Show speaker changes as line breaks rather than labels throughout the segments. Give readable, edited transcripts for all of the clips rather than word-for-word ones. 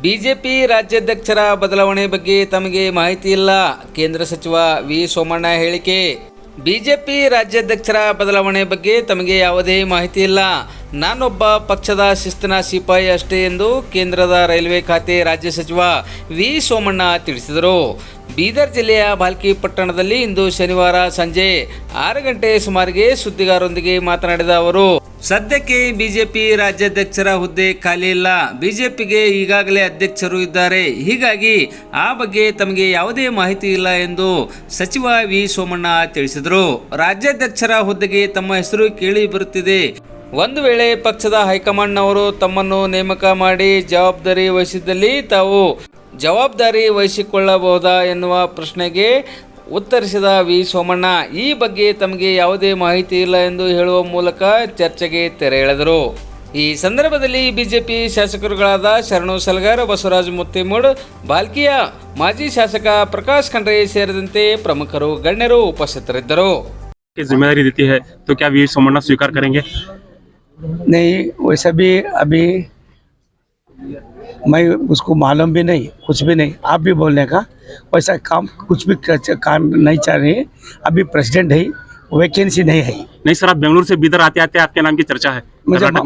BJP ರಾಜ್ಯಾಧ್ಯಕ್ಷರ ಬದಲಾವಣೆ ಬಗ್ಗೆ ತಮಗೆ ಮಾಹಿತಿ ಇಲ್ಲ. ಕೇಂದ್ರ ಸಚಿವ ವಿ ಸೋಮಣ್ಣ ಹೇಳಿಕೆ. ಬಿಜೆಪಿ ರಾಜ್ಯಾಧ್ಯಕ್ಷರ ಬದಲಾವಣೆ ಬಗ್ಗೆ ತಮಗೆ ಯಾವುದೇ ಮಾಹಿತಿ ಇಲ್ಲ. ನಾನೊಬ್ಬ ಪಕ್ಷದ ಶಿಸ್ತಿನ ಸಿಪಾಯಿ ಅಷ್ಟೇ ಎಂದು ಕೇಂದ್ರದ ರೈಲ್ವೆ ಖಾತೆ ರಾಜ್ಯ ಸಚಿವ ವಿ ಸೋಮಣ್ಣ ತಿಳಿಸಿದರು. ಬೀದರ್ ಜಿಲ್ಲೆಯ ಭಾಲ್ಕಿ ಪಟ್ಟಣದಲ್ಲಿ ಇಂದು ಶನಿವಾರ ಸಂಜೆ 6 ಗಂಟೆ ಸುಮಾರಿಗೆ ಸುದ್ದಿಗಾರರೊಂದಿಗೆ ಮಾತನಾಡಿದ ಅವರು, ಸದ್ಯಕ್ಕೆ ಬಿಜೆಪಿ ರಾಜ್ಯಾಧ್ಯಕ್ಷರ ಹುದ್ದೆ ಖಾಲಿ ಇಲ್ಲ. ಬಿಜೆಪಿಗೆ ಈಗಾಗಲೇ ಅಧ್ಯಕ್ಷರು ಇದ್ದಾರೆ. ಹೀಗಾಗಿ ಆ ಬಗ್ಗೆ ತಮಗೆ ಯಾವುದೇ ಮಾಹಿತಿ ಇಲ್ಲ ಎಂದು ಸಚಿವ ವಿ ಸೋಮಣ್ಣ ತಿಳಿಸಿದರು. ರಾಜ್ಯಾಧ್ಯಕ್ಷರ ಹುದ್ದೆಗೆ ತಮ್ಮ ಹೆಸರು ಕೇಳಿ ಬರುತ್ತಿದೆ. ಒಂದು ವೇಳೆ ಪಕ್ಷದ ಹೈಕಮಾಂಡ್ನವರು ತಮ್ಮನ್ನು ನೇಮಕ ಮಾಡಿ ಜವಾಬ್ದಾರಿ ವಹಿಸಿದ್ದಲ್ಲಿ ತಾವು ಜವಾಬ್ದಾರಿ ವಹಿಸಿಕೊಳ್ಳಬಹುದಾ ಎನ್ನುವ ಪ್ರಶ್ನೆಗೆ ಉತ್ತರಿಸಿದ ವಿ ಸೋಮಣ್ಣ, ಈ ಬಗ್ಗೆ ತಮಗೆ ಯಾವುದೇ ಮಾಹಿತಿ ಇಲ್ಲ ಎಂದು ಹೇಳುವ ಮೂಲಕ ಚರ್ಚೆಗೆ ತೆರೆ ಎಳೆದರು. ಈ ಸಂದರ್ಭದಲ್ಲಿ ಬಿಜೆಪಿ ಶಾಸಕರುಗಳಾದ ಶರಣು ಸಲಗರ್, ಬಸವರಾಜ ಮುತ್ತಿಮೂಡ್, ಬಾಲ್ಕಿಯ ಮಾಜಿ ಶಾಸಕ ಪ್ರಕಾಶ್ ಖಂಡ್ರೆ ಸೇರಿದಂತೆ ಪ್ರಮುಖರು ಗಣ್ಯರು ಉಪಸ್ಥಿತರಿದ್ದರು.
जिम्मेदारी देती है तो क्या वीर सोमण्णा स्वीकार करेंगे?
नहीं, वैसा भी अभी मैं उसको मालूम भी नहीं, कुछ भी नहीं. आप भी बोलने का वैसा काम कुछ भी काम नहीं चल रही है. अभी प्रेसिडेंट है, वैकेंसी नहीं है.
नहीं सर, आप बेंगलुरु से बीदर आते आते आपके नाम की चर्चा है.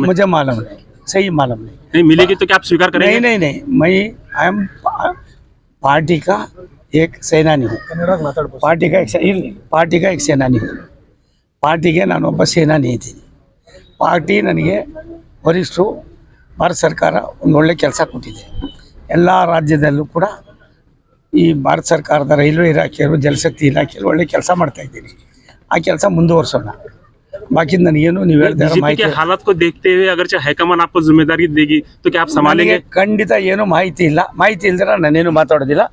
मुझे मालूम नहीं, सही मालूम नहीं.
नहीं मिलेगी तो क्या आप स्वीकार करेंगे?
नहीं नहीं नहीं, मैं आई एम पार्टी का एक सेनानी हूँ. पार्टी का एक सेनानी हूँ. ಪಾರ್ಟಿಗೆ ನಾನು ಒಬ್ಬ ಸೇನಾನಿ ಇದ್ದೀನಿ. ಪಾರ್ಟಿ ನನಗೆ ವರಿಷ್ಠರು ಭಾರತ ಸರ್ಕಾರ ಒಂದು ಒಳ್ಳೆ ಕೆಲಸ ಕೊಟ್ಟಿದೆ. ಎಲ್ಲ ರಾಜ್ಯದಲ್ಲೂ ಕೂಡ ಈ ಭಾರತ ಸರ್ಕಾರದ ರೈಲ್ವೆ ಇಲಾಖೆಯವರು ಜಲಶಕ್ತಿ ಇಲಾಖೆಯಲ್ಲಿ ಒಳ್ಳೆ ಕೆಲಸ ಮಾಡ್ತಾಯಿದ್ದೀನಿ. ಆ ಕೆಲಸ ಮುಂದುವರ್ಸೋಣ. ಬಾಕಿ ನನಗೇನು ನೀವು ಹೇಳ್ತಾ ಮಾಹಿತಿ
हालात को देखते हुए अगर चाहे हाईकमान आपको जिम्मेदारी देगी तो क्या आप संभालेंगे?
ಖಂಡಿತ ಏನು ಮಾಹಿತಿ ಇಲ್ಲ. ಮಾಹಿತಿ ಇಲ್ದಿರ ನಾನೇನು ಮಾತಾಡೋದಿಲ್ಲ.